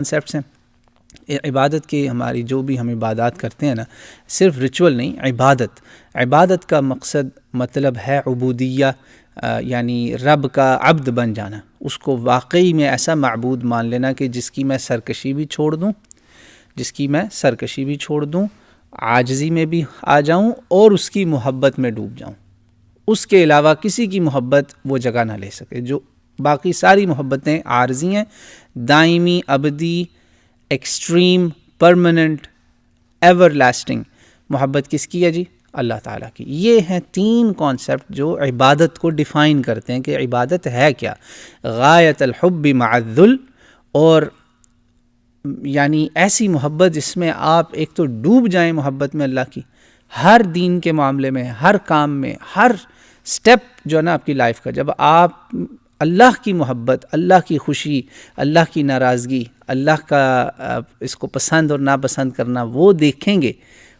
Concepts ہیں عبادت کے. ہماری جو بھی ہم عبادات کرتے ہیں نا، صرف ریچول نہیں، عبادت کا مطلب ہے عبودیہ، یعنی رب کا عبد بن جانا، اس کو واقعی میں ایسا معبود مان لینا کہ جس کی میں سرکشی بھی چھوڑ دوں، عاجزی میں بھی آ جاؤں اور اس کی محبت میں ڈوب جاؤں. اس کے علاوہ کسی کی محبت وہ جگہ نہ لے سکے. جو باقی ساری محبتیں عارضی ہیں، دائمی، ابدی، ایکسٹریم، پرماننٹ، ایور لاسٹنگ. محبت کس کی ہے جی؟ اللہ تعالیٰ کی. یہ ہیں 3 کانسیپٹ جو عبادت کو ڈیفائن کرتے ہیں کہ عبادت ہے کیا. غایت الحب مع الذل، اور یعنی ایسی محبت جس میں آپ ایک تو ڈوب جائیں محبت میں اللہ کی، ہر دین کے معاملے میں، ہر کام میں، ہر سٹیپ جو ہے نا آپ کی لائف کا. جب آپ اللہ کی محبت، اللہ کی خوشی، اللہ کی ناراضگی، اللہ کا اس کو پسند اور ناپسند کرنا وہ دیکھیں گے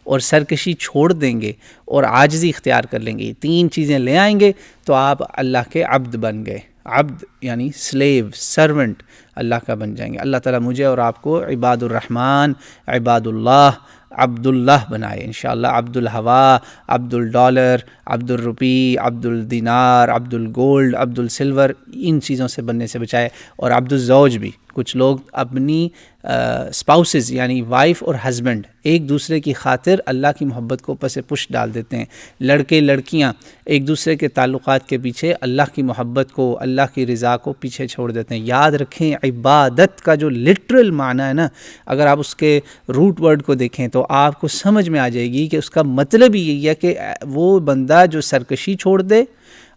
اور سرکشی چھوڑ دیں گے اور عاجزی اختیار کر لیں گے، یہ 3 چیزیں لے آئیں گے تو آپ اللہ کے عبد بن گئے. عبد یعنی سلیو، سرونٹ اللہ کا بن جائیں گے. اللہ تعالیٰ مجھے اور آپ کو عباد الرحمن، عباد اللہ، عبد اللہ بنائے انشاءاللہ. عبد الہوا، عبد الڈالر، عبد الروپی، عبد الدینار، عبد الگولڈ، عبد السلور، ان چیزوں سے بننے سے بچائے. اور عبد الزوج بھی. کچھ لوگ اپنی اسپاؤسز یعنی وائف اور ہسبینڈ ایک دوسرے کی خاطر اللہ کی محبت کو پس پش ڈال دیتے ہیں. لڑکے لڑکیاں ایک دوسرے کے تعلقات کے پیچھے اللہ کی محبت کو، اللہ کی رضا کو پیچھے چھوڑ دیتے ہیں. یاد رکھیں عبادت کا جو لٹرل معنی ہے نا، اگر آپ اس کے روٹ ورڈ کو دیکھیں تو آپ کو سمجھ میں آ جائے گی کہ اس کا مطلب ہی یہی ہے کہ وہ بندہ جو سرکشی چھوڑ دے،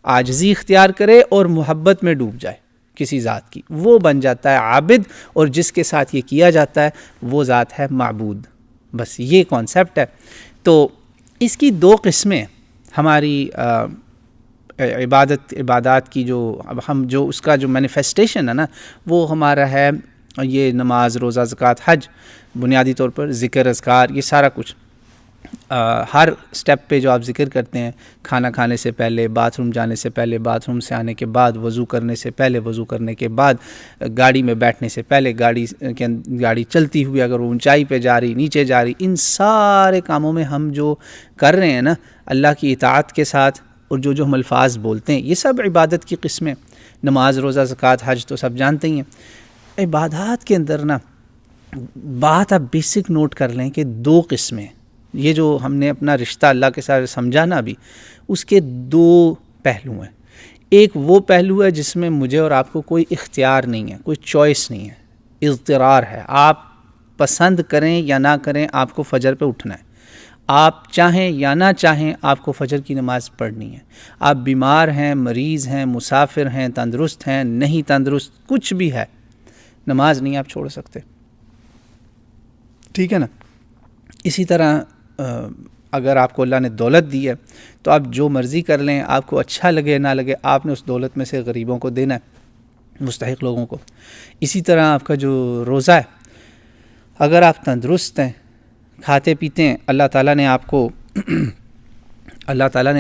عاجزی اختیار کرے اور محبت میں ڈوب جائے کسی ذات کی، وہ بن جاتا ہے عابد، اور جس کے ساتھ یہ کیا جاتا ہے وہ ذات ہے معبود. بس یہ کانسیپٹ ہے. تو اس کی 2 قسمیں ہماری عبادات کی، جو اب ہم جو اس کا جو مینیفیسٹیشن ہے نا وہ ہمارا ہے یہ نماز، روزہ، زکوٰۃ، حج. بنیادی طور پر ذکر، اذکار، یہ سارا کچھ ہر سٹیپ پہ جو آپ ذکر کرتے ہیں، کھانا کھانے سے پہلے، باتھ روم جانے سے پہلے، باتھ روم سے آنے کے بعد، وضو کرنے سے پہلے، وضو کرنے کے بعد، گاڑی میں بیٹھنے سے پہلے، گاڑی چلتی ہوئی اگر وہ اونچائی پہ جا رہی، نیچے جا رہی، ان سارے کاموں میں ہم جو کر رہے ہیں نا اللہ کی اطاعت کے ساتھ، اور جو ہم الفاظ بولتے ہیں، یہ سب عبادت کی قسمیں. نماز، روزہ، زکوٰۃ، حج تو سب جانتے ہی ہیں. عبادات کے اندر نا بات آپ بیسک نوٹ کر لیں کہ 2 قسمیں، یہ جو ہم نے اپنا رشتہ اللہ کے ساتھ سمجھا نا ابھی، اس کے 2 پہلو ہیں. ایک وہ پہلو ہے جس میں مجھے اور آپ کو کوئی اختیار نہیں ہے، کوئی چوائس نہیں ہے، اضطرار ہے. آپ پسند کریں یا نہ کریں آپ کو فجر پہ اٹھنا ہے. آپ چاہیں یا نہ چاہیں آپ کو فجر کی نماز پڑھنی ہے. آپ بیمار ہیں، مریض ہیں، مسافر ہیں، تندرست ہیں، نہیں تندرست، کچھ بھی ہے، نماز نہیں آپ چھوڑ سکتے. ٹھیک ہے نا؟ اسی طرح اگر آپ کو اللہ نے دولت دی ہے تو آپ جو مرضی کر لیں، آپ کو اچھا لگے نہ لگے، آپ نے اس دولت میں سے غریبوں کو دینا ہے، مستحق لوگوں کو. اسی طرح آپ کا جو روزہ ہے، اگر آپ تندرست ہیں، کھاتے پیتے ہیں، اللہ تعالیٰ نے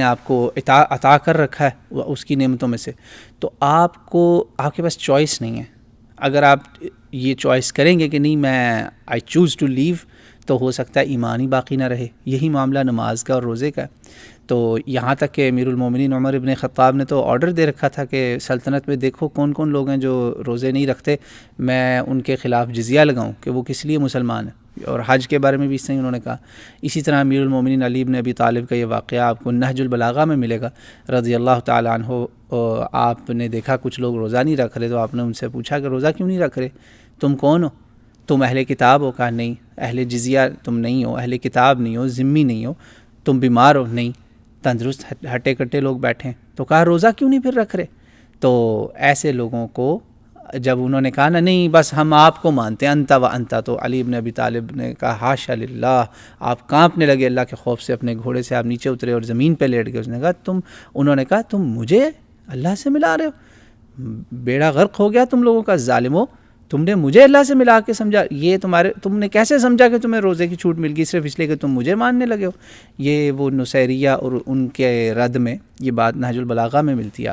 آپ کو عطا کر رکھا ہے اس کی نعمتوں میں سے، تو آپ کے پاس چوائس نہیں ہے. اگر آپ یہ چوائس کریں گے کہ نہیں میں آئی چوز ٹو لیو، تو ہو سکتا ہے ایمان ہی باقی نہ رہے. یہی معاملہ نماز کا اور روزے کا. تو یہاں تک کہ امیر المومنین عمر ابن خطاب نے تو آرڈر دے رکھا تھا کہ سلطنت میں دیکھو کون کون لوگ ہیں جو روزے نہیں رکھتے، میں ان کے خلاف جزیہ لگاؤں کہ وہ کس لیے مسلمان ہیں. اور حج کے بارے میں بھی اس طرح انہوں نے کہا. اسی طرح امیر المومنین علی بن ابی طالب کا یہ واقعہ آپ کو نہج البلاغہ میں ملے گا رضی اللہ تعالیٰ عنہ. آپ نے دیکھا کچھ لوگ روزہ نہیں رکھ رہے، تو آپ نے ان سے پوچھا کہ روزہ کیوں نہیں رکھ رہے، تم کون ہو؟ تم اہل کتاب ہو؟ کہا نہیں. اہل جزیہ تم نہیں ہو، اہل کتاب نہیں ہو، ذمی نہیں ہو. تم بیمار ہو؟ نہیں. تندرست ہٹے کٹے لوگ بیٹھے ہیں. تو کہا روزہ کیوں نہیں پھر رکھ رہے؟ تو ایسے لوگوں کو جب انہوں نے کہا نا نہیں بس ہم آپ کو مانتے ہیں انتا و انتا، تو علی بن ابی طالب نے کہا حاشا للہ. آپ کانپنے لگے اللہ کے خوف سے، اپنے گھوڑے سے آپ نیچے اترے اور زمین پہ لیٹ گئے. انہوں نے کہا تم مجھے اللہ سے ملا رہے ہو، بیڑا غرق ہو گیا تم لوگوں کا. ظالمو، تم نے مجھے اللہ سے ملا کے سمجھا. یہ تم نے کیسے سمجھا کہ تمہیں روزے کی چھوٹ مل گئی صرف اس لیے کہ تم مجھے ماننے لگے ہو؟ یہ وہ نصیریہ اور ان کے رد میں یہ بات نہج البلاغہ میں ملتی ہے.